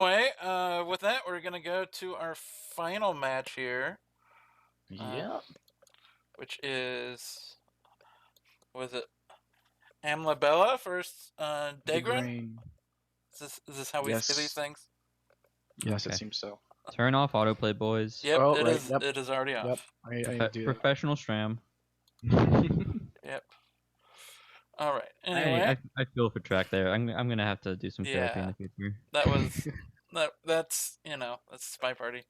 Anyway, with that, we're gonna go to our final match here, Yeah. which is was it amlabella versus degran? Degran. Is this how we say these Yes. things? Yes, it Okay. seems so. Turn off autoplay, boys. Yep, Oh, it right. is. Yep. It is already Yep. off. I need to do Professional stram. that. Yep. All right. I, Anyway, I feel for track there. I'm gonna have to do some therapy in yeah, the future. that was that's that's Spy Party.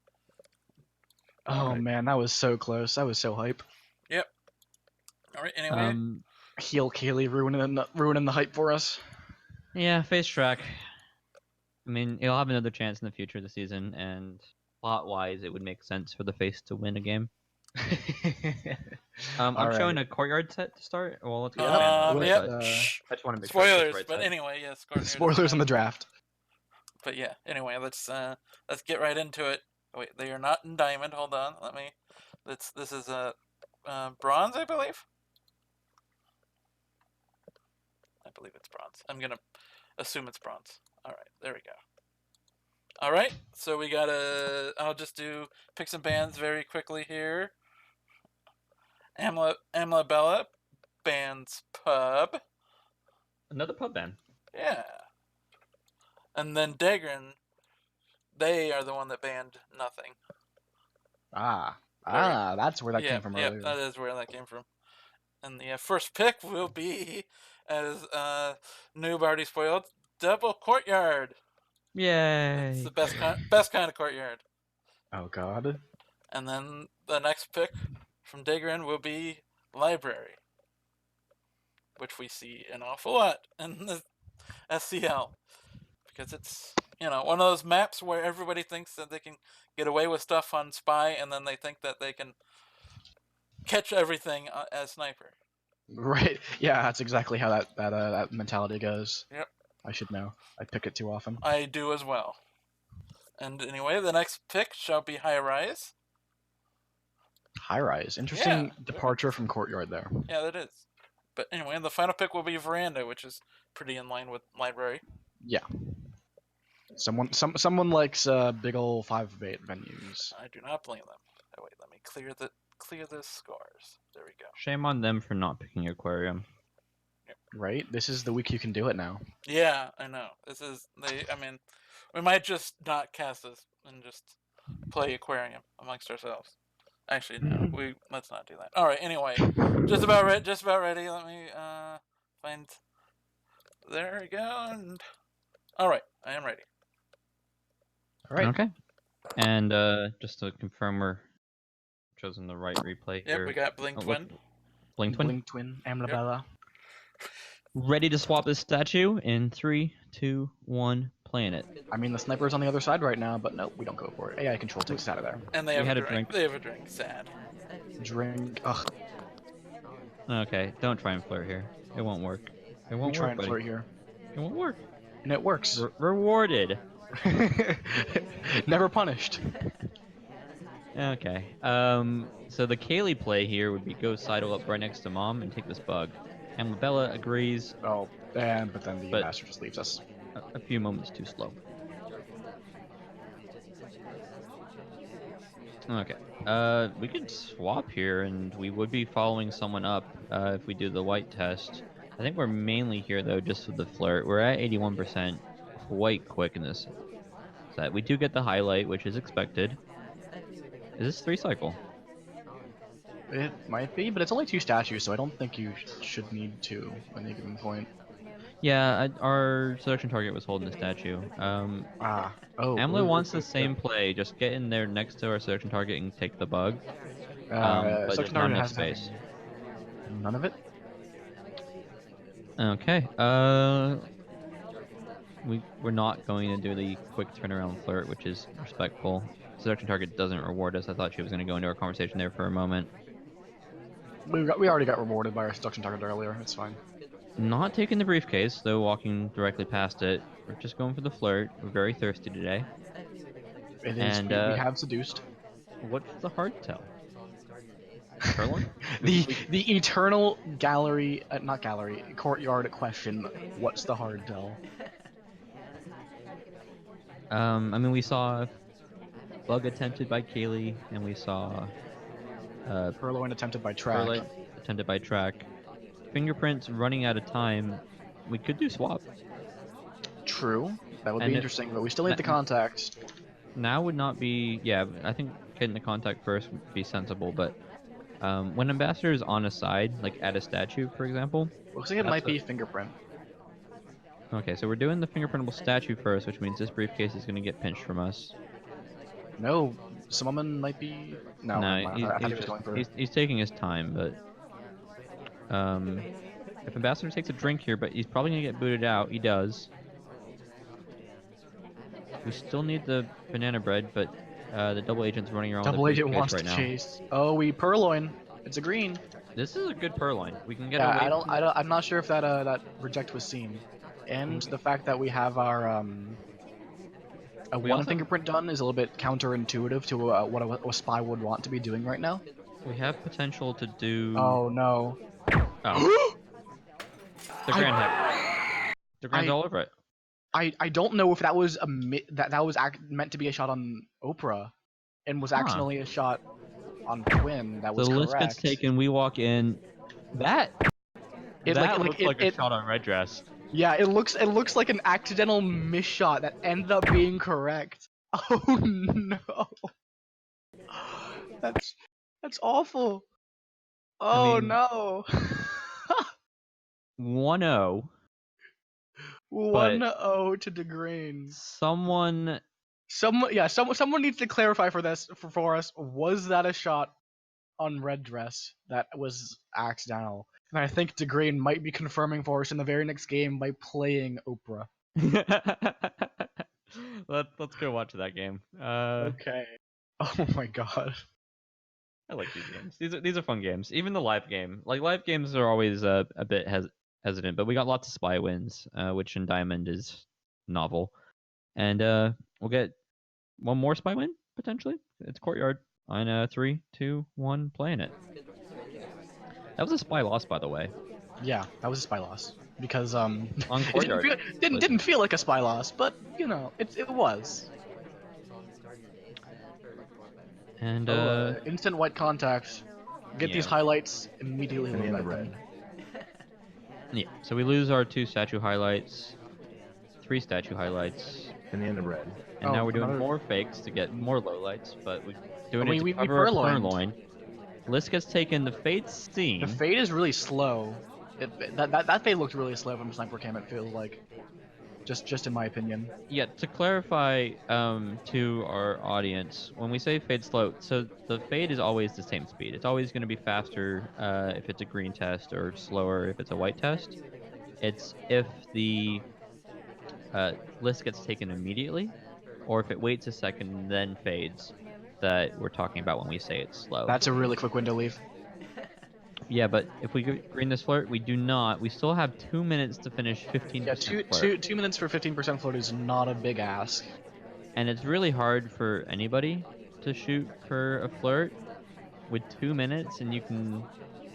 Oh Alright. man, that was so close. I was so hype. Yep. All right. Anyway, Heel Kaylee ruining the hype for us. Yeah, face track. I mean, he'll have another chance in the future of the season, and plot-wise, it would make sense for the face to win a game. I'm All showing right. a courtyard set to start. Well, let's go Yep. random. With yep. But Shh. I just want to make sure I pick the Spoilers, right but set. anyway, yes. Courtyard is spoilers on fine. the draft. But yeah. Anyway, let's get right into it. Oh, wait, they are not in diamond. Hold on. Let me. This is a bronze, I believe. I believe it's bronze. I'm gonna assume it's bronze. All right. There we go. All right. So we gotta. I'll just do pick some bands very quickly here. Amlabella bands pub. Another pub ban. Yeah. And then Degran, they are the one that banned nothing. That's where that came from Yep, earlier. that is where that came from. And the first pick will be, as Noob already spoiled, Double Courtyard. Yay! It's the best kind of courtyard. Oh god. And then the next pick from Degran will be Library, which we see an awful lot in the SCL. Because it's, one of those maps where everybody thinks that they can get away with stuff on Spy, and then they think that they can catch everything as Sniper. Right. Yeah, that's exactly how that mentality goes. Yep. I should know. I pick it too often. I do as well. And anyway, the next pick shall be High Rise. High Rise. Interesting departure from Courtyard there. Yeah, that is. But anyway, the final pick will be Veranda, which is pretty in line with Library. Yeah. Someone likes big ol' 5-8 venues. I do not blame them. Oh wait, let me clear the scores. There we go. Shame on them for not picking Aquarium. Yep. Right? This is the week you can do it now. Yeah, I know. We might just not cast this and just play Aquarium amongst ourselves. Actually, no. Let's not do that. All right. Anyway, just about ready. Let me find. There we go. And all right, I am ready. All right. Okay. And just to confirm, we're chosen the right replay here. Yep, we got Blink Twin. Blink Twin. Blink Twin. Amlabella. Ready to swap this statue in 3, 2, 1. Playing it. I mean, the sniper's on the other side right now, but no, we don't go for it. AI control takes us out of there. And they have a drink. They have a drink. Sad. Drink. Ugh. Okay, don't try and flirt here. It won't work. It won't We try work, and buddy. flirt here. It won't work. And it works. Rewarded. Never punished. Okay. So the Kaylee play here would be go sidle up right next to Mom and take this bug. Amlabella agrees. Oh, and but then the master just leaves us. A few moments too slow. Okay. We could swap here, and we would be following someone up if we do the white test. I think we're mainly here though, just with the flirt. We're at 81%, quite quick in this set. We do get the highlight, which is expected. Is this 3-cycle? It might be, but it's only 2 statues, so I don't think you should need 2 at any given point. Yeah, our selection target was holding the statue. Amla wants the same play, just get in there next to our selection target and take the bug. But there's not enough space. None of it? Okay, we're not going to do the quick turnaround flirt, which is respectful. Selection target doesn't reward us. I thought she was going to go into our conversation there for a moment. We already got rewarded by our selection target earlier. It's fine. Not taking the briefcase, though walking directly past it. We're just going for the flirt. We're very thirsty today. It is. And, we have seduced. What's the hard tell? Curling? the eternal gallery, not gallery, courtyard question. What's the hard tell? I mean, we saw bug attempted by Kaylee, and we saw Purloin attempted by Track. Perlite attempted by Track. Fingerprints running out of time. We could do swap. True. That would And be it- interesting, but we still need the contact. Now would not be. Yeah, I think getting the contact first would be sensible. But when Ambassador is on a side, like at a statue, for example. Looks like it that's might be fingerprint. Okay, so we're doing the fingerprintable statue first, which means this briefcase is going to get pinched from us. No, Summon might be. No, never mind. I thought he was going for. He's taking his time, but if Ambassador takes a drink here, but he's probably gonna get booted out. He does. We still need the banana bread, but the double agent's running around Double with the agent briefcase wants right to now. chase. Oh, we Purloin. It's a green. This is a good purloin. We can get Yeah, away. I'm not sure if that reject was seen, and the fact that we have our We one also- fingerprint done is a little bit counterintuitive to what a spy would want to be doing right now. We have potential to do. Oh no. Oh. The Grand Head. The Grand's all over it. I don't know if that was that was meant to be a shot on Oprah, and was actually a shot on Twin. That was the list correct. gets taken. We walk in. That looks like a it, shot on Red Dress. Yeah, it looks like an accidental miss shot that ended up being correct. Oh no. That's awful. Oh mean- no. 1-0. 1-0 to degran. Someone Someone needs to clarify for us. Was that a shot on Red Dress that was accidental? And I think degran might be confirming for us in the very next game by playing Oprah. Let's go watch that game. Okay. Oh my god. I like these games. These are fun games. Even the live game. Like live games are always a bit hesitant, but we got lots of spy wins, which in Diamond is novel. And we'll get one more spy win potentially. It's Courtyard on 3, 2, 1, playing it. That was a spy loss, by the way. Yeah, that was a spy loss because On it Courtyard. didn't feel like a spy loss, but you know it was. And Instant white contact. Get these yeah. highlights immediately. And load the back red. in. Yeah, so we lose our 2 statue highlights, 3 statue highlights, And the end of red. and now we're doing another- more fakes to get more lowlights, but we're doing it to We cover our purloined. purloin. List gets taken, the fade's seen. The fade is really slow. That fade looked really slow from sniper cam. It feels like, just in my opinion. Yeah, to clarify to our audience, when we say fade slow, so the fade is always the same speed. It's always going to be faster if it's a green test or slower if it's a white test. It's if the list gets taken immediately, or if it waits a second and then fades, that we're talking about when we say it's slow. That's a really quick window leave. Yeah, but if we green this flirt, we do not. We still have 2 minutes to finish 15% Yeah, flirt. 2 minutes for 15% float is not a big ask. And it's really hard for anybody to shoot for a flirt with 2 minutes, and you can,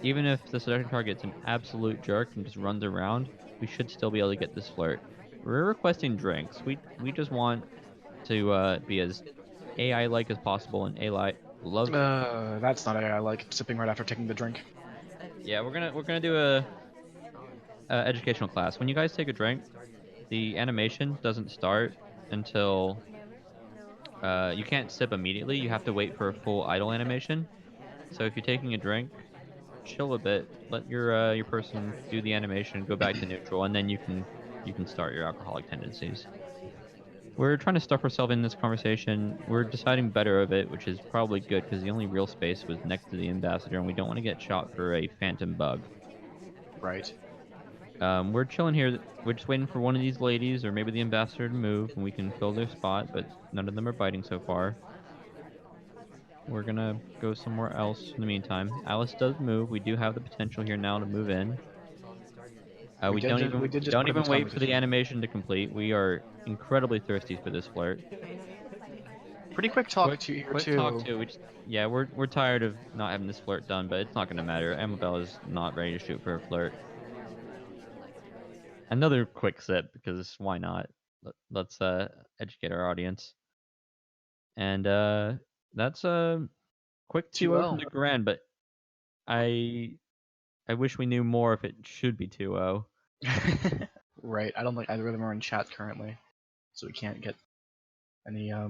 even if the selection target's an absolute jerk and just runs around, we should still be able to get this flirt. We're requesting drinks. We just want to be as AI-like as possible, and AI love. That's not AI like sipping right after taking the drink. Yeah, we're gonna do a educational class. When you guys take a drink, the animation doesn't start until you can't sip immediately. You have to wait for a full idle animation. So if you're taking a drink, chill a bit, let your person do the animation, go back to neutral, and then you can start your alcoholic tendencies. We're trying to stuff ourselves in this conversation. We're deciding better of it, which is probably good because the only real space was next to the ambassador, and we don't want to get shot for a phantom bug. Right. We're chilling here. We're just waiting for one of these ladies or maybe the ambassador to move, and we can fill their spot, but none of them are biting so far. We're gonna go somewhere else in the meantime. Alice does move. We do have the potential here now to move in. We don't even put in wait this for the conversation. animation to complete. We are incredibly thirsty for this flirt. Pretty quick talk to here Quick too. talk too. We're tired of not having this flirt done, but it's not gonna matter. Amabella's not ready to shoot for a flirt. Another quick sip because why not? let's educate our audience. And that's a quick 2-0 from 2-0. degran, but I wish we knew more if it should be 2-0. Right. I don't think either of them are in chat currently, so we can't get any I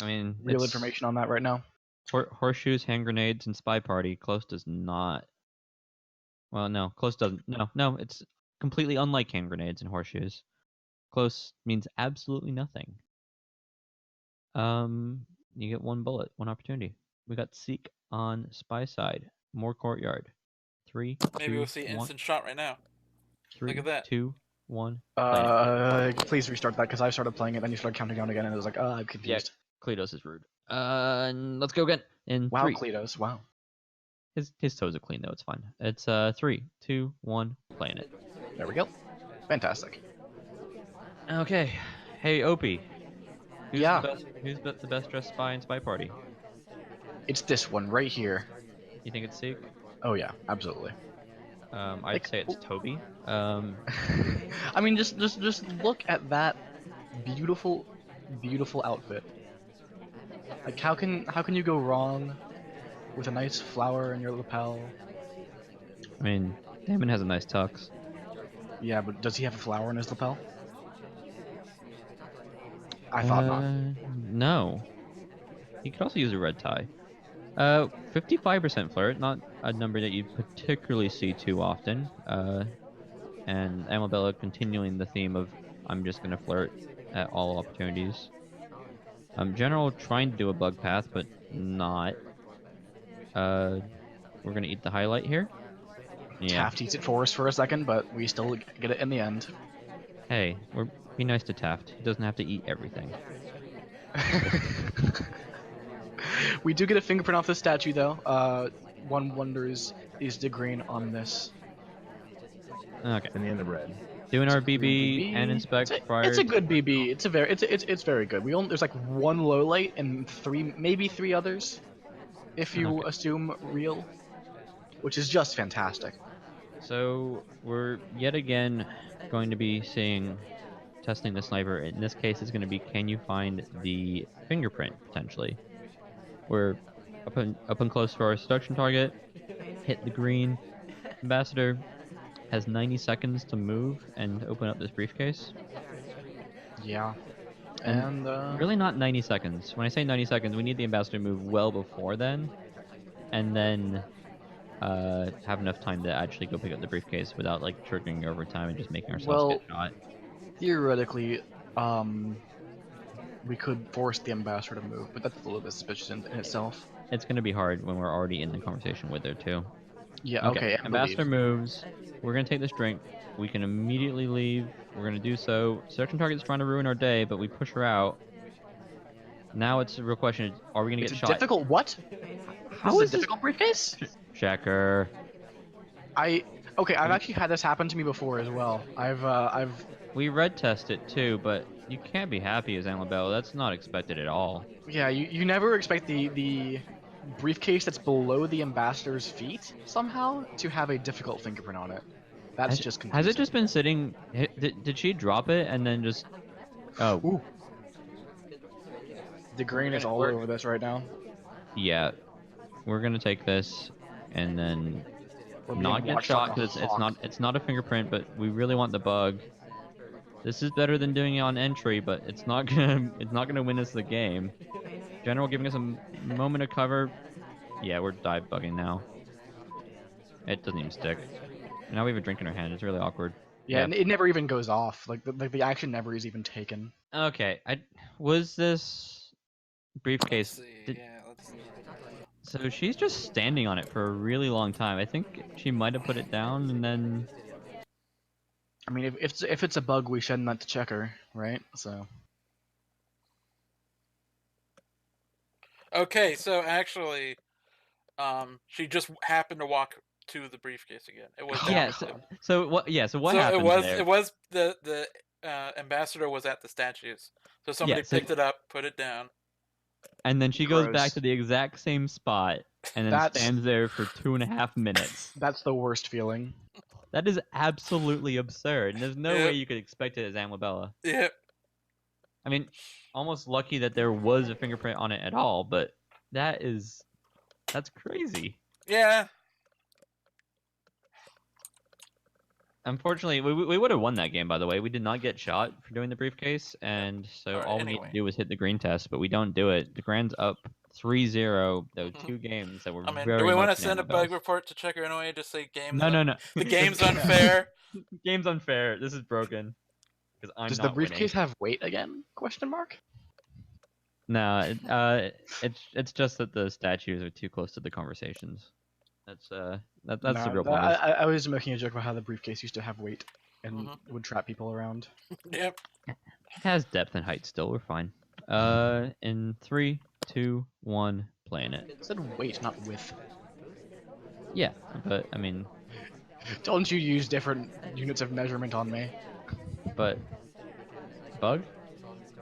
mean, real it's information on that right now. horseshoes, hand grenades, and SpyParty. Close does not. Well, no, close doesn't. No, it's completely unlike hand grenades and horseshoes. Close means absolutely nothing. You get one bullet, one opportunity. We got Seek on spy side. More courtyard. 3, Maybe 2, we'll see 1. instant shot right now. 3, Look at that. 2, 1. Playing it. Please restart that because I started playing it, then you started counting down again, and it was like, I'm Yeah, confused. Kledos is rude. And let's go again. In Wow, 3. Kledos, wow. His toes are clean though. It's fine. It's 3, 2, 1. Playing it. There we go. Fantastic. Okay. Hey, Opie. Who's Yeah. the best? Who's the best dressed spy in SpyParty? It's this one right here. You think it's Seek? Oh yeah, absolutely. I'd Like, say it's Toby. I mean, just look at that beautiful, beautiful outfit. Like, how can you go wrong with a nice flower in your lapel? I mean, Damon has a nice tux. Yeah, but does he have a flower in his lapel? I thought not. No. He could also use a red tie. 55% flirt, not a number that you particularly see too often. And amlabella continuing the theme of I'm just gonna flirt at all opportunities. General trying to do a bug path, but not. We're gonna eat the highlight here. Yeah. Taft eats it for us for a second, but we still get it in the end. Hey, be nice to Taft. He doesn't have to eat everything. We do get a fingerprint off the statue, though. One wonders, is degran on this? Okay. In the end of red. Doing our Green BB and inspect prior. It's a good BB. It's very good. There's like one low light and maybe three others, if you Okay. assume real, which is just fantastic. So we're yet again going to be testing the sniper. In this case, it's going to be can you find the fingerprint potentially? We're up and close to our seduction target. Hit the green. Ambassador has 90 seconds to move and open up this briefcase. Yeah, And really not 90 seconds. When I say 90 seconds, we need the ambassador to move well before then, and then have enough time to actually go pick up the briefcase without like triggering overtime and just making ourselves get shot. Theoretically, we could force the ambassador to move, but that's a little bit suspicious in itself. It's going to be hard when we're already in the conversation with her too. Yeah. Okay. Ambassador moves. We're going to take this drink. We can immediately leave. We're going to do so. Search and target's trying to ruin our day, but we push her out. Now it's a real question: are we going to get shot? Difficult? What? How this is a difficult briefcase? Checker. I've actually had this happen to me before as well. We red test it too, but you can't be happy as amlabella. That's not expected at all. Yeah, you never expect the briefcase that's below the ambassador's feet somehow to have a difficult fingerprint on it. That's just confusing. Has it just been sitting? Did she drop it and then just? Oh. Ooh. degran is all over this right now. Yeah, we're gonna take this and then We're not get shot because it's not a fingerprint, but we really want the bug. This is better than doing it on entry, but it's not gonna win us the game. General giving us a moment of cover. Yeah, we're dive bugging now. It doesn't even stick. Now we have a drink in our hand. It's really awkward. Yeah, it never even goes off. Like the action never is even taken. Okay, was this briefcase? Let's see. So she's just standing on it for a really long time. I think she might have put it down and then. I mean, if it's a bug, we shouldn't have to check her, right? So. Okay, so actually, she just happened to walk to the briefcase again. It was down. So what? Yeah. So what so happened there? It was the ambassador was at the statues. So somebody picked it up, put it down. And then she goes back to the exact same spot and then stands there for 2.5 minutes. That's the worst feeling. That is absolutely absurd, and there's no Yep. way you could expect it as amlabella. Yep. I mean, almost lucky that there was a fingerprint on it at all, but that's crazy. Yeah. Unfortunately, we would have won that game, by the way. We did not get shot for doing the briefcase, and so Alright, all we need anyway. to do was hit the green test, but we don't do it. degran's up 3-0, though 2 games that were I mean, do very we want much to in send a bug amlabella's. report to checker anyway? Just say games. No. The game's unfair. Game's unfair. This is broken. Because I'm Does not the briefcase winning. have weight again? Question mark. No, it's just that the statues are too close to the conversations. That's the real problem. I was making a joke about how the briefcase used to have weight and would trap people around. Yep. It has depth and height still. We're fine. In 3, 2, 1, playing it. It said weight, not width. Yeah, but I mean, Don't you use different units of measurement on me? but bug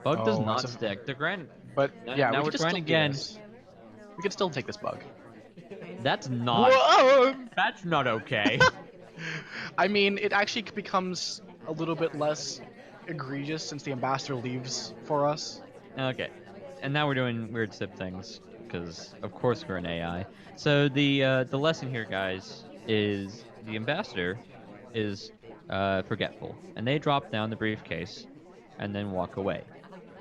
does Oh, not stick. degran. But yeah, Now we we're could trying still do again. this. We could still take this bug. That's not. Whoa! That's not okay. I mean, it actually becomes a little bit less egregious since the ambassador leaves for us. Okay, and now we're doing weird sip things because of course we're an AI. So the lesson here, guys, is the ambassador is forgetful, and they drop down the briefcase and then walk away,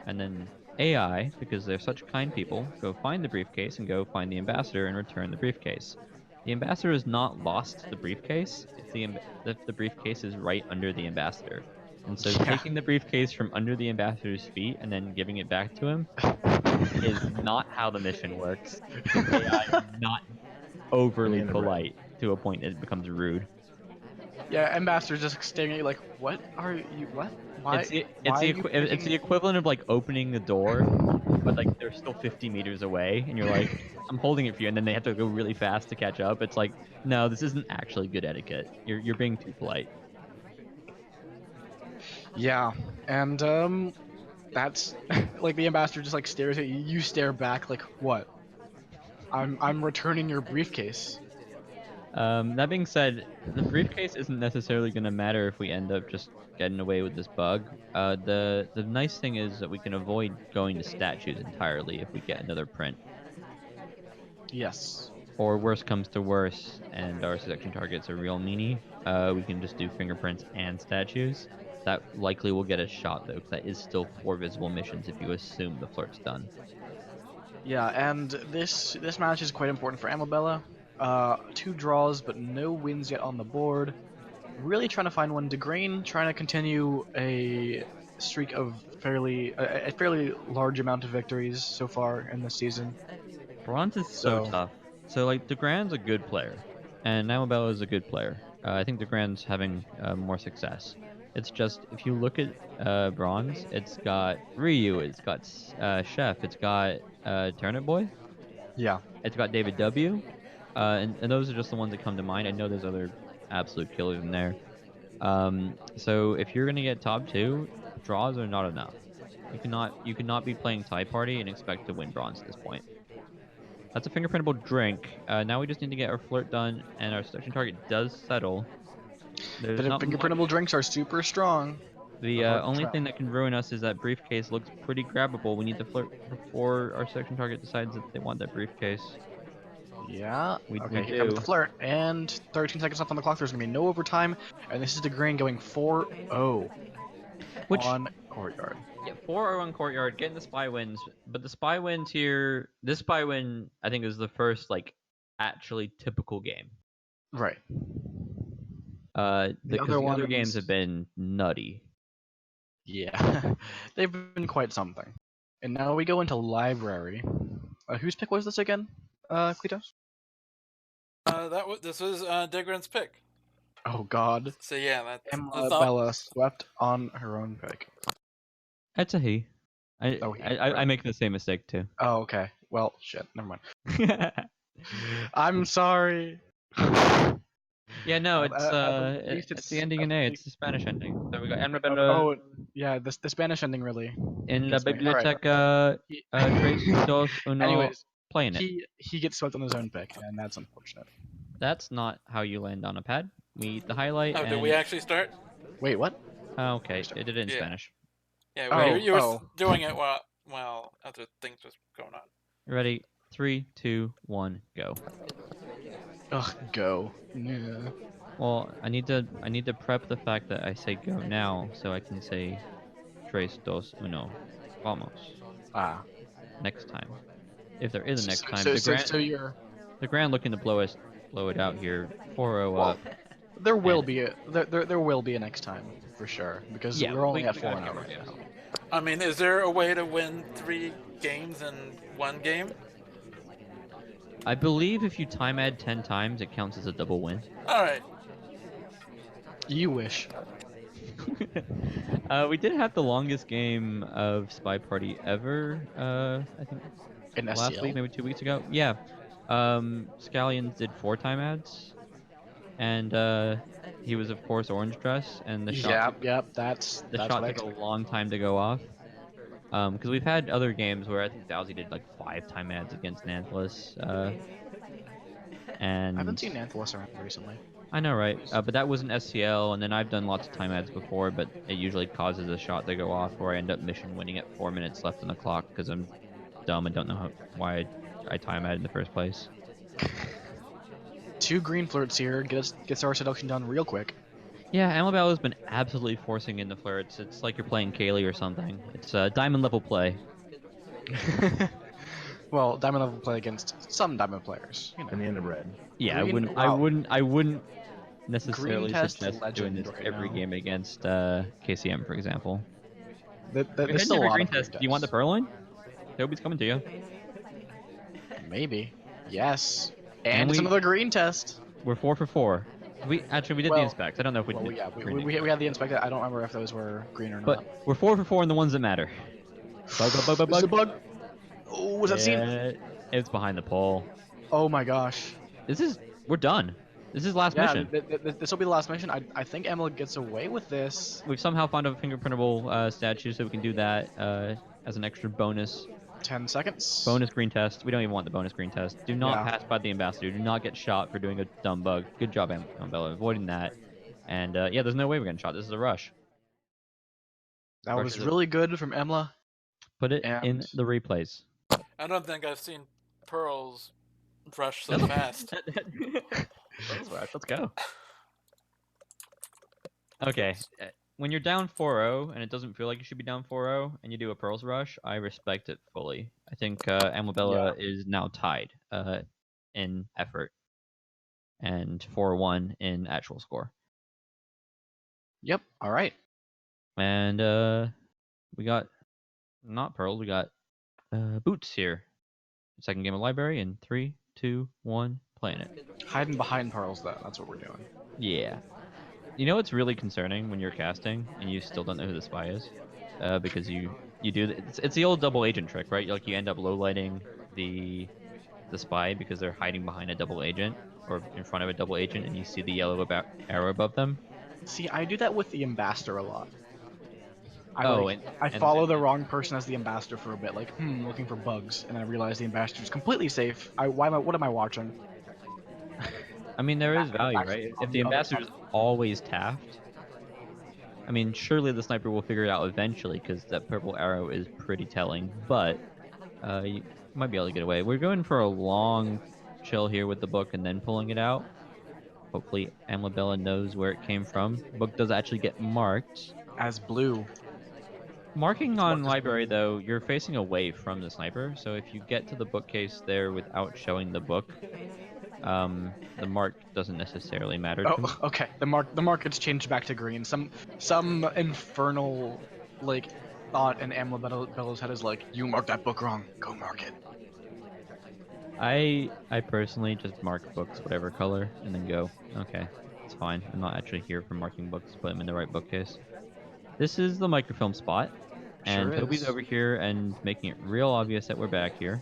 and then AI, because they're such kind people, go find the briefcase and go find the ambassador and return the briefcase. The ambassador has not lost the briefcase. It's the briefcase is right under the ambassador. And so Yeah. taking the briefcase from under the ambassador's feet and then giving it back to him is not how the mission works. Because AI are not overly polite to a point that it becomes rude. Yeah, ambassador's just staring at you like, what are you? What? Why? It's are you the picking- equivalent of like opening the door, but like they're still 50 meters away, and you're like, I'm holding it for you, and then they have to go really fast to catch up. It's like, no, this isn't actually good etiquette. You're being too polite. Yeah, and that's like the ambassador just like stares at you. You stare back like, what? I'm returning your briefcase. That being said, the briefcase isn't necessarily going to matter if we end up just getting away with this bug. The nice thing is that we can avoid going to statues entirely if we get another print. Yes. Or worse comes to worse, and our selection target's a real meanie. We can just do fingerprints and statues. That likely will get us shot though, because that is still 4 visible missions if you assume the flirt's done. Yeah, and this match is quite important for amlabella. 2 draws, but no wins yet on the board. Really trying to find one. degran trying to continue a streak of a fairly large amount of victories so far in this season. Bronze is so tough. So like degran's a good player, and Amabella is a good player. I think degran's having more success. It's just if you look at bronze, it's got Ryu, it's got Chef, it's got Turnip Boy, Yeah. it's got David W. And those are just the ones that come to mind. I know there's other absolute killers in there. So if you're gonna get top 2, draws are not enough. You cannot be playing SpyParty and expect to win bronze at this point. That's a fingerprintable drink. Now we just need to get our flirt done, and our selection target does settle. There's The not fingerprintable much. drinks are super strong. The hard to only trap. thing that can ruin us is that briefcase looks pretty grabbable. We need to flirt before our selection target decides that they want that briefcase. Yeah. We Okay, here do. comes the flirt. And 13 seconds left on the clock. There's going to be no overtime. And this is degran going 4-0 Which on courtyard. yeah, 4-0 on courtyard, getting the spy wins. But the spy wins here. This spy win, I think, is the first like actually typical game. Right. Because the other ones- games have been nutty. Yeah. They've been quite something. And now we go into library. Whose pick was this again, Cletus? This was degran's pick. Oh god. So yeah, that's Bella swept on her own pick. That's a he. I right. make the same mistake too. Oh, okay. Well, shit. Never mind. I'm sorry. Yeah, no, least it's the ending in A. It's the Spanish ending. So we got amlabella Oh, yeah. The Spanish ending really. in la gets me. biblioteca tres dos uno. Anyways, playing it. he gets swept on his own pick, and that's unfortunate. That's not how you land on a pad. the highlight. Oh, and... did we actually start? Wait, what? Oh, okay, it did it in Yeah. Spanish. Yeah, Oh, you were oh. doing it while other things was going on. Ready? 3, 2, 1, go. Ugh, go. Yeah. Well, I need to prep the fact that I say go now, so I can say tres, dos, uno, vamos. Ah. Next time, if there is a next time. So you're. The Grand looking to blow it out here. 4-0 Well, up. there will And- be there will be a next time for sure because Yeah, we're only at we 4 got a and few 0 more right games. now. I mean, is there a way to win 3 games in 1 game? I believe if you time add 10 times, it counts as a double win. All right. You wish. We did have the longest game of Spy Party ever. I think In last week, STL. maybe 2 weeks ago. Yeah. Scallions did 4 time ads, and he was of course orange dress, and the shot Yep. That's took what I a expected. long time to go off. Because we've had other games where I think Dowsy did like 5 time ads against Nanthalus. I haven't And seen Nanthalus around recently. I know, right? But that was an SCL, and then I've done lots of time ads before, but it usually causes a shot to go off, or I end up mission winning at 4 minutes left on the clock because I'm dumb and don't know why I time ad in the first place. 2 green flirts here gets our seduction done real quick. Yeah, Amlabella's been absolutely forcing in the flirts. It's like you're playing Kaylee or something. It's diamond level play. Well, diamond level play against some diamond players. You know. And the end of red. Yeah, Green, I wow. wouldn't Green necessarily test suggest doing legend this right every now. game against KCM, for example. We're There's heading still a every lot green of green test. Do you want the tests. purloin? Toby's coming to you. Maybe. Yes. And And it's another green test. we're 4 for 4. We did the Well, inspects. I don't know if we did. yeah, green we inspects. had the inspector. I don't remember if those were green or not. But we're 4 for 4 in the ones that matter. Bug. This is a bug. Oh, was that seen? Yeah, it's behind the pole. Oh my gosh. We're done. This is last Yeah, mission. this will be the last mission. I think Emma gets away with this. We've somehow found a fingerprintable statue, so we can do that as an extra bonus 10 seconds. green test. We don't even want the bonus green test. Do not Yeah. pass by the ambassador. Do not get shot for doing a dumb bug. Good job, Ambella, avoiding that. And yeah, there's no way we're getting shot. This is a rush. That Rush was is really good from Emma. Put it And in the replays. I don't think I've seen Pearls rush so That's fast. Let's go. Okay. When you're down 4-0 and it doesn't feel like you should be down 4-0 and you do a Pearls rush, I respect it fully. I think amlabella is now tied in effort and 4-1 in actual score. Yep. All right. And we got not Pearls, we got Boots here. Second game of Library in 3, 2, 1, playing it. Hiding behind pearls, though. That's what we're doing. Yeah. You know what's really concerning when you're casting and you still don't know who the spy is? Because you do it's the old double agent trick, right? Like you end up low lighting the spy because they're hiding behind a double agent or in front of a double agent, and you see the yellow arrow above them. See, I do that with the ambassador a lot. I and follow the wrong person as the ambassador for a bit, like looking for bugs, and I realize the ambassador is completely safe. What am I watching? I mean, there is value, Actually, right? on If the the other ambassador is always taffed, I mean, surely the sniper will figure it out eventually because that purple arrow is pretty telling. But you might be able to get away. We're going for a long chill here with the book and then pulling it out. Hopefully, Amlabella knows where it came from. The book does actually get marked. as blue. Marking It's on marked as library, blue. though, you're facing away from the sniper. So if you get to the bookcase there without showing the book, the mark doesn't necessarily matter too much. Oh, okay. The market's changed back to green. Some infernal thought in Amlabella's head is like, you marked that book wrong. Go mark it. I personally just mark books whatever color and then go, okay, it's fine. I'm not actually here for marking books, put them in the right bookcase. This is the microfilm spot, and Sure Toby's is. over here and making it real obvious that we're back here.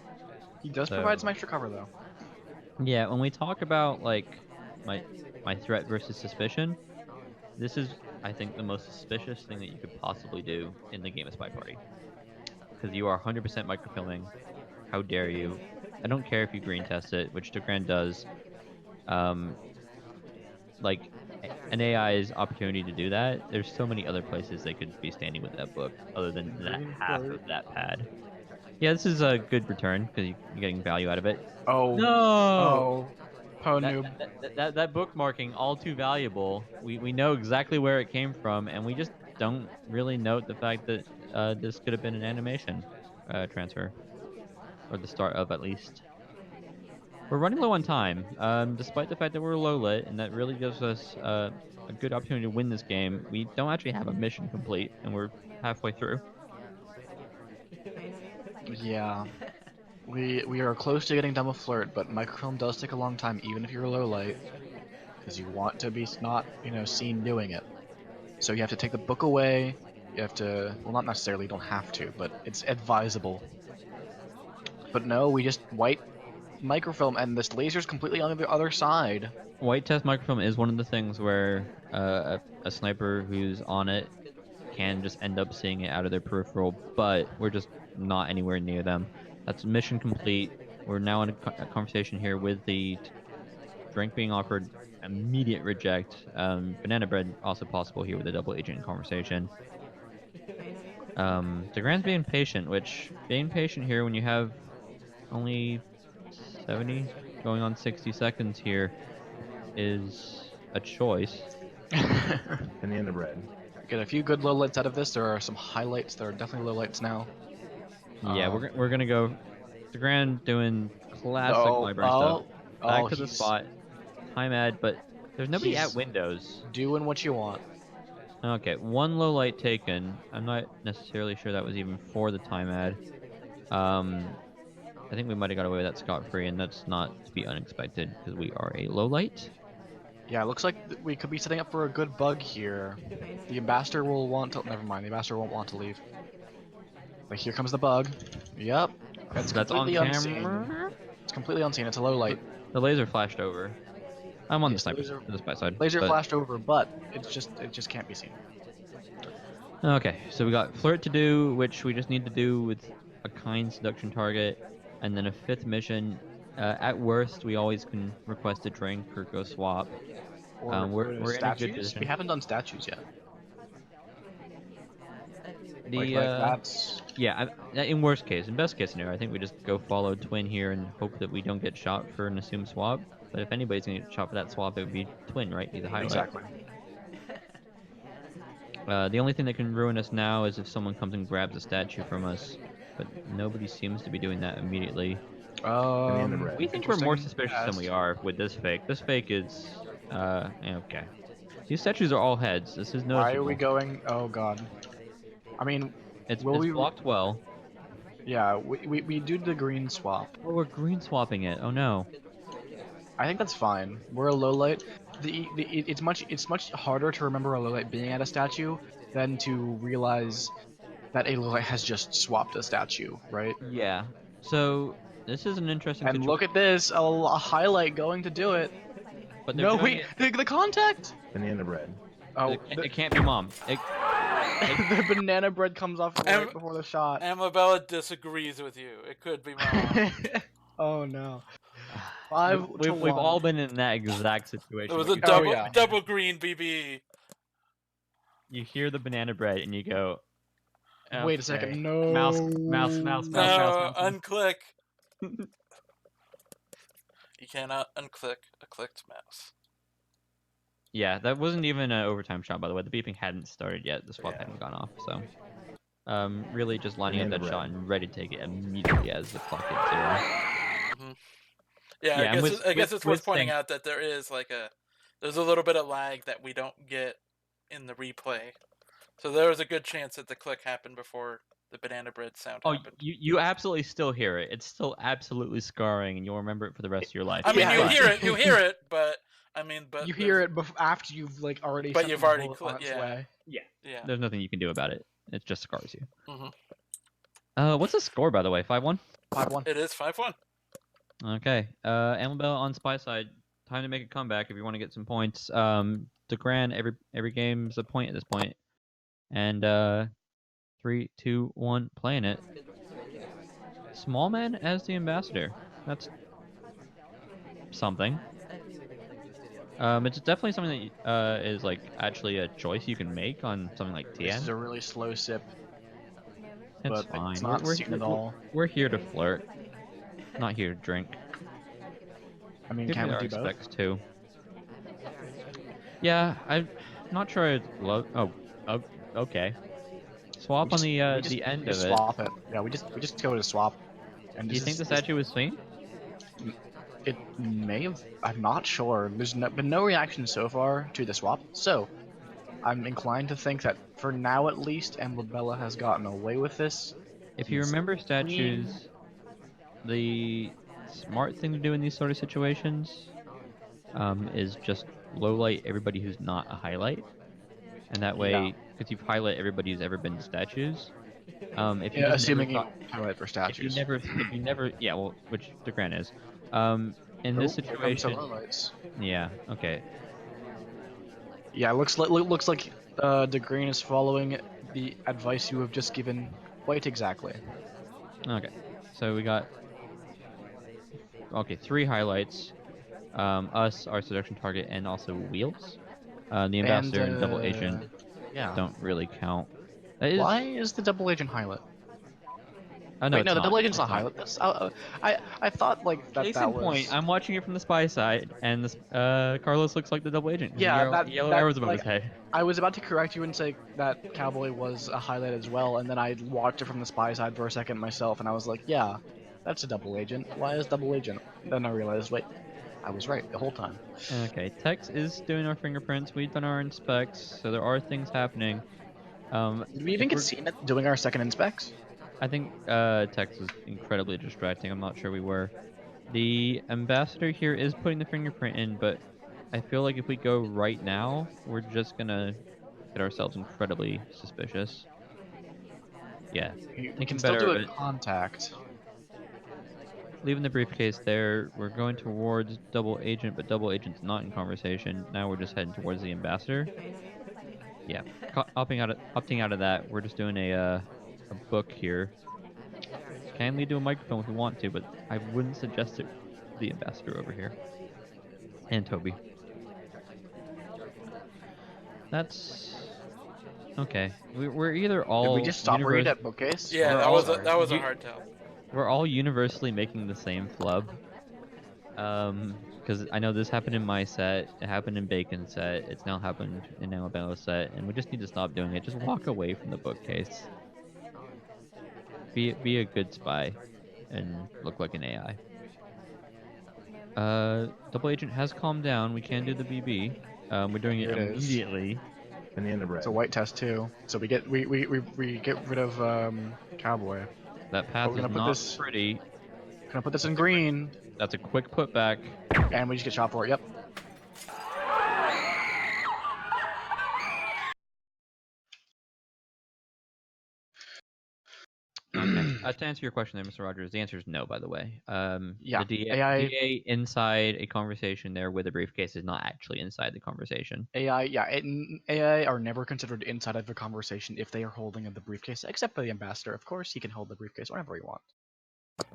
He does So- provide some extra cover though. Yeah, when we talk about like my threat versus suspicion, this is I think the most suspicious thing that you could possibly do in the game of Spy Party. Because you are 100% microfilming. How dare you? I don't care if you green test it, which degran does. Like an AI's opportunity to do that, there's so many other places they could be standing with that book other than that Green half flirt. of that pad. Yeah, this is a good return because you're getting value out of it. Oh. No! Oh, That, noob. that bookmarking all too valuable. We know exactly where it came from, and we just don't really note the fact that this could have been an animation transfer, or the start of at least. We're running low on time, despite the fact that we're low lit, and that really gives us a good opportunity to win this game. We don't actually have a mission complete, and we're halfway through. Yeah. We are close to getting done with flirt, but microfilm does take a long time, even if you're low light, because you want to be not, seen doing it. So you have to take the book away. You have to, well, not necessarily. You don't have to, but it's advisable. But no, we just white microfilm, and this laser's completely on the other side. White test microfilm is one of the things where a sniper who's on it can just end up seeing it out of their peripheral, but we're just not anywhere near them. That's mission complete. We're now in a conversation here with the drink being offered, immediate reject. Banana bread also possible here with a double agent conversation. Degran's being patient, which being patient here when you have only 70 going on 60 seconds here is a choice. Banana bread. Get a few good lowlights out of this. There are some highlights. There are definitely lowlights now. Yeah, we're gonna go Degran doing classic Oh, library stuff. Back to the he's spot. Time ad, but there's nobody he's at windows. doing what you want. Okay, one low light taken. I'm not necessarily sure that was even for the time ad. I think we might have got away with that scot-free, and that's not to be unexpected because we are a low light. Yeah, it looks like we could be setting up for a good bug here. The ambassador will want to. Never mind. The ambassador won't want to leave. But here comes the bug. Yep. It's That's on completely unseen. camera. It's completely unseen. It's a low light. The laser flashed over. I'm on the Yes, sniper, the spy side. laser but... flashed over, but it just can't be seen. Okay, so we got flirt to do, which we just need to do with a kind seduction target, and then a fifth mission. At worst, we always can request a drink or go swap. Or We're in a good statues. position. We haven't done statues yet. The Like that's. yeah, in worst case, in best case scenario, I think we just go follow Twin here and hope that we don't get shot for an assumed swap. But if anybody's gonna get shot for that swap, it would be Twin, right? He's a highlight. Exactly. The only thing that can ruin us now is if someone comes and grabs a statue from us, but nobody seems to be doing that immediately. Banana bread. We think we're more Interesting suspicious than we test. are with this fake. This fake is, okay. These statues are all heads. This is Why noticeable. are we going? Oh god. I mean, It's will we? blocked well. Yeah, we do the green swap. Oh, we're green swapping it. Oh no. I think that's fine. We're a low light. It's much harder to remember a low light being at a statue than to realize that a low light has just swapped a statue, right? Yeah. So this is an interesting And situation. look at this, a highlight going to do it. But they're No, doing wait, it. the contact. Banana bread. Oh, It can't be mom. the banana bread comes off right before the shot. Amlabella disagrees with you. It could be mom. Oh no. 5 to 1. We've all been in that exact situation. It was where a you double green BB. You hear the banana bread and you go. Wait a second. "Okay, No. mouse. No, unclick. You cannot unclick a clicked mouse. Yeah, that wasn't even an overtime shot, by the way. The beeping hadn't started yet. The swap Yeah. hadn't gone off, so really just lining up Banana that bread. shot and ready to take it immediately as the clock hits 0. Mm-hmm. Yeah, Yeah, I guess it's worth pointing saying- out that there's a little bit of lag that we don't get in the replay. So there was a good chance that the click happened before the banana bread sound happened. You absolutely still hear it. It's still absolutely scarring, and you'll remember it for the rest of your life. I mean, Yeah. you hear it, but you hear it after you've already. But sent you've the already bullet on its yeah. way. Yeah. There's nothing you can do about it. It just scars you. Mm-hmm. What's the score, by the way? 5-1? 5-1. It is 5-1. Okay. Amlabella on spy side. Time to make a comeback if you want to get some points. Degran, every game's a point at this point. And 3, 2, 1, playing it. Small man as the ambassador. That's something. It's definitely something that is like actually a choice you can make on something like This is TN. a really slow sip, It's but fine. it's not seen at all. We're here to flirt, not here to drink. I mean, Here to can't get we our do both? specs too. Yeah, I'm not sure I'd love. Oh, okay. Swap on the end We of just it. swap it. Yeah, we just go to swap. And Do you think the statue was clean? it may have. I'm not sure. There's been no reaction so far to the swap, so I'm inclined to think that for now at least, amlabella has gotten away with this. If you He's remember clean. statues, the smart thing to do in these sort of situations is just low light everybody who's not a highlight, and that Yeah. way, because you've highlight everybody who's ever been to statues. If you Yeah, just never assuming you thought, highlight for statues. if you never, yeah, well, which degran is, in Oh, this here comes some situation, highlights. yeah, okay, Yeah, looks like degran is following the advice you have just given quite exactly. okay, so we got, okay, 3 highlights, us, our seduction target, and also wheels. The And ambassador and double agent yeah. don't really count. That is, Why is the double agent highlight? no, Wait, it's no, the not. double agent's It's not not. highlight. This I thought like Case that in point, was. I'm watching it from the spy side, and this Carlos looks like the double agent with the Yeah, yellow that arrows above like his head. I was about to correct you and say that cowboy was a highlight as well, and then I watched it from the spy side for a second myself, and I was like, yeah, that's a double agent. Why is double agent? Then I realized, wait, I was right the whole time. Okay, Tex is doing our fingerprints. We've done our inspects, so there are things happening. Did we even If get we're, seen at doing our second inspects? I think Tex was incredibly distracting. I'm not sure we were. The ambassador here is putting the fingerprint in, but I feel like if we go right now, we're just gonna get ourselves incredibly suspicious. Yeah, We can thinking still better do of a it. contact. Leaving the briefcase there, we're going towards double agent, but double agent's not in conversation. Now we're just heading towards the ambassador. Yeah, opting out of that. We're just doing a book here. Can lead to a microphone if we want to, but I wouldn't suggest it. The ambassador over here and Toby. That's okay. We're either Did we all just stop read at bookcase? Yeah, we're that all was a Sorry. that was a hard tell. we're all universally making the same flub. Because I know this happened in my set, it happened in Bacon's set, it's now happened in Alaballa's set, and we just need to stop doing it. Just walk away from the bookcase. Be a good spy, and look like an AI. Double agent has calmed down. We can do the BB. We're doing it Here it is. immediately. Banana bread. It's a white test too, so we get rid of cowboy. That But path we're is gonna put not this pretty. in green, That's a quick putback. and we just get shot for it. Yep. Okay. To answer your question there, Mr. Rogers, the answer is no, by the way. Yeah. The AI DA inside a conversation there with a briefcase is not actually inside the conversation. AI are never considered inside of a conversation if they are holding the briefcase, except for the ambassador. Of course, he can hold the briefcase whenever he wants.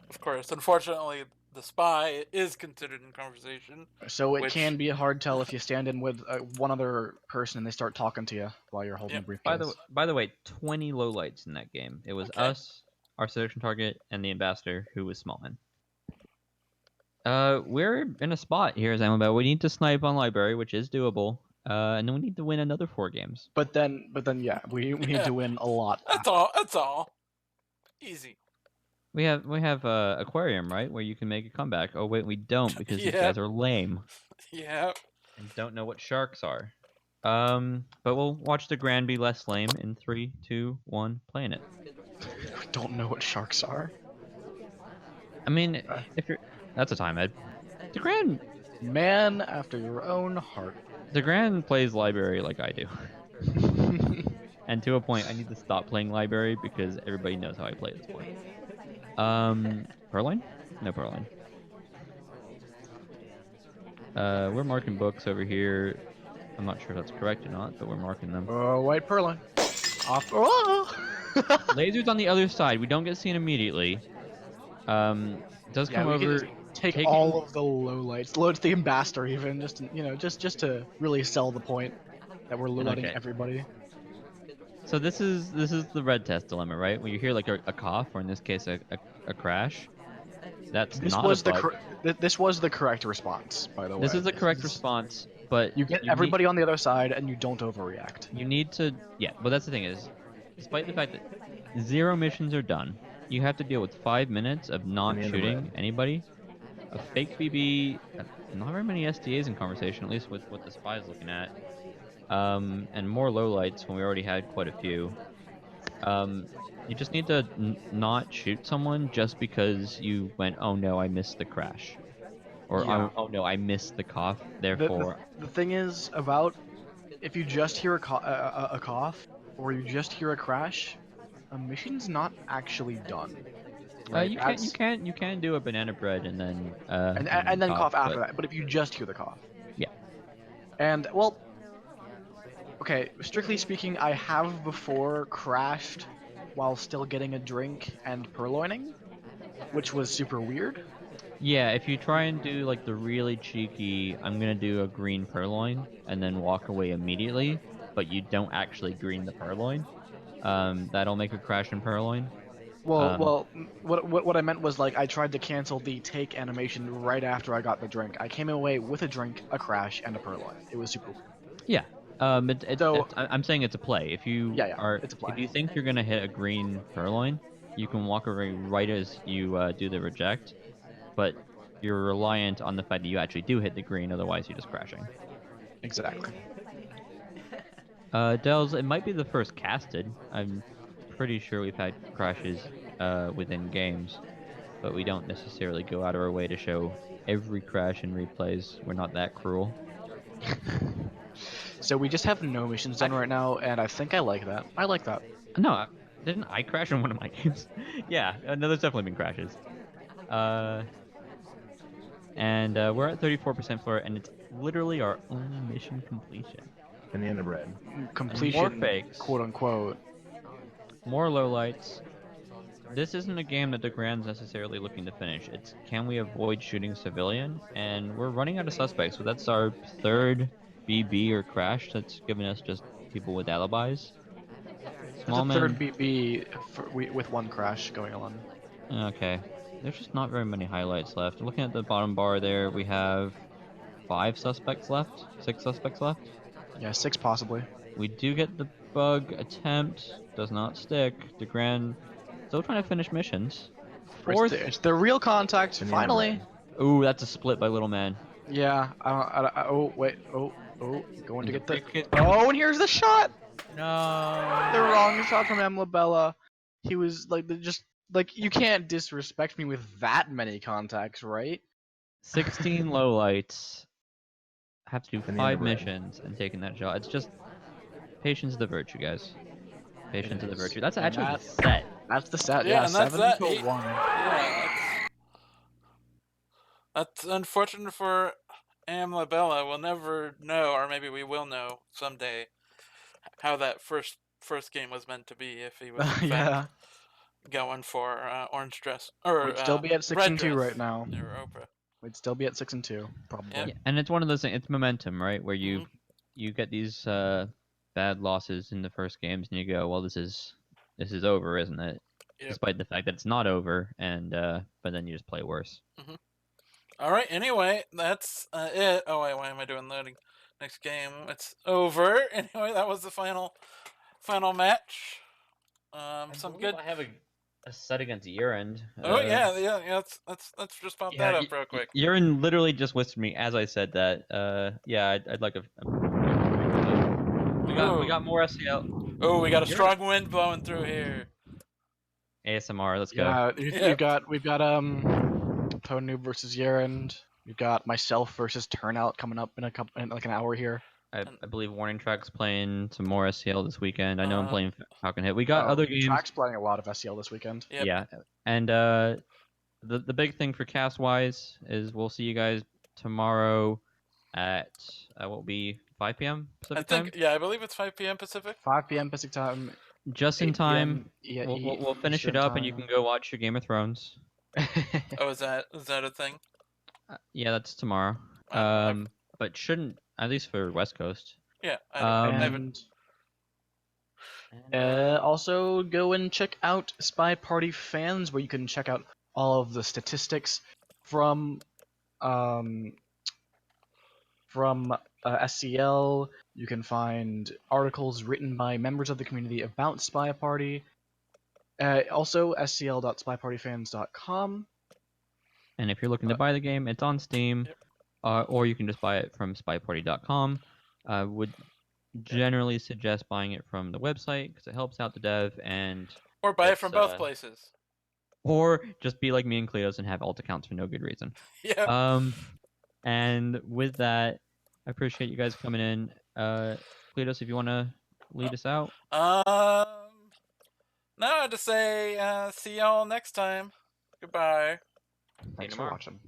Of course, unfortunately, the spy is considered in conversation. So it Which- can be a hard tell if you stand in with one other person and they start talking to you while you're holding Yep. the briefcase. By the way, 20 lowlights in that game. It was Okay. us, our selection target, and the ambassador, who was Smallman. We're in a spot here, Zamabel. We need to snipe on library, which is doable. And then we need to win another 4 games. But then, yeah, we need Yeah. to win a lot. That's all. That's all. Easy. We have aquarium, right, where you can make a comeback. Oh wait, we don't because these Yeah. guys are lame Yeah. and don't know what sharks are. But we'll watch the Grand be less lame in 3, 2, 1, playing it. We don't know what sharks are. I mean, if you're that's a time, Ed. The Grand Man after your own heart. plays library like I do. And to a point, I need to stop playing library because everybody knows how I play at this point. Purloin? No Purloin. We're marking books over here. I'm not sure if that's correct or not, but we're marking them. White purloin. Off. Oh! Laser's on the other side. We don't get seen immediately. Does Yeah, come over. take taking- all of the lowlights, load the ambassador even, just to, just to really sell the point that we're lowlighting Okay. everybody. So this is the red test dilemma, right? When you hear like a cough, or in this case a crash, that's This not a was bug. this was the correct response, by the way. This is the correct response, but You get everybody on the other side, and you don't overreact. You need to, yeah. But that's the thing is, despite the fact that 0 missions are done, you have to deal with 5 minutes of not Banana shooting bread. anybody, a fake BB, not very many SDAs in conversation, at least with what the spy is looking at, and more lowlights when we already had quite a few. You just need to not shoot someone just because you went, oh no, I missed the crash, or Yeah. oh no, I missed the cough. The, Therefore, the, the thing is about if you just hear a cough or you just hear a crash, a mission's not actually done. Right? you can do a banana bread and then And then cough after but that. But if you just hear the cough, yeah. and well, okay, strictly speaking, I have before crashed while still getting a drink and purloining, which was super weird. Yeah, if you try and do like the really cheeky, I'm gonna do a green purloin and then walk away immediately, but you don't actually green the purloin, that'll make a crash in purloin. Well, what I meant was like I tried to cancel the take animation right after I got the drink. I came away with a drink, a crash, and a purloin. It was super weird. Yeah. So I'm saying it's a play. If you yeah, it's a play. if you think you're gonna hit a green purloin, you can walk away right as you do the reject, but you're reliant on the fact that you actually do hit the green, otherwise you're just crashing. Exactly. Dells, it might be the first casted. I'm pretty sure we've had crashes within games, but we don't necessarily go out of our way to show every crash in replays. We're not that cruel. So we just have no missions done right now, and I think I like that. I like that. No, didn't I crash in one of my games? Yeah, no, there's definitely been crashes. And we're at 34% for it, and it's literally our only mission completion. Banana bread. Completion, more fakes. quote unquote. More lowlights. This isn't a game that degran's necessarily looking to finish. It's can we avoid shooting civilian? And we're running out of suspects, so that's our third BB or crash that's given us just people with alibis. That's a third BB with one crash going on. Okay. There's just not very many highlights left. Looking at the bottom bar there, we have 5 suspects left? 6 suspects left? Yeah, 6 possibly. We do get the bug attempt. Does not stick. degran still trying to finish missions. Fourth. It's the real contact, Banana finally. bread. Ooh, that's a split by little man. Yeah, oh, wait, oh, going to get the... Pick it. Oh, and here's the shot! No. The wrong shot from amlabella. He was, like, you can't disrespect me with that many contacts, right? 16 lowlights. Have to do Banana 5 bread. missions and taking that shot. It's just patience is the virtue, guys. Patience is the is. virtue. That's And actually that- the set. That's the set, Yeah, yeah, and that's 7 that. to 1. Yeah, that's unfortunate for amlabella. We'll never know, or maybe we will know someday, how that first game was meant to be. If he was in Yeah. fact going for orange dress or We'd still be at 6 red and 2 dress right now. or Oprah. We'd still be at 6 and 2, probably. Yep. Yeah, and it's one of those things. It's momentum, right? Where you get these bad losses in the first games, and you go, "Well, this is over, isn't it?" Yep. Despite the fact that it's not over, and but then you just play worse. All right. Anyway, that's it. Oh wait, why am I doing loading? Next game, it's over. Anyway, that was the final match. Some good. I have a set against Urine. Oh yeah. Let's just pop that up real quick. Urine literally just whispered me as I said that. Yeah, I'd like a. We got more SEL. Oh, we got a strong wind blowing through here. ASMR. Let's go. Yeah, we've got Tonu versus Yerand. We've got myself versus Turnout coming up in like an hour here. I believe Warning Track's playing some more SEL this weekend. I know I'm playing Falcon Hit. We got other games. Track's playing a lot of SEL this weekend. Yep. Yeah, and the big thing for cast wise is we'll see you guys tomorrow at what will be 5 p.m. Pacific time. Yeah, I believe it's 5 p.m. Pacific. 5 p.m. Pacific time. Just in time. Yeah, we'll finish it up, and you can go watch your Game of Thrones. Oh, is that a thing? Yeah, that's tomorrow. I've- But shouldn't, at least for West Coast. yeah, I haven't. And also go and check out Spy Party Fans, where you can check out all of the statistics from um, SCL. You can find articles written by members of the community about Spy Party. Also, scl.spypartyfans.com. And if you're looking to buy the game, it's on Steam, Yep. or you can just buy it from spyparty.com. Would generally suggest buying it from the website because it helps out the dev, and Or buy it it's, from both places. or just be like me and Cleos and have alt accounts for no good reason. Yeah. And with that, I appreciate you guys coming in. Cleos, if you want to lead us out. Now to say, see y'all next time. Goodbye. Thanks for watching.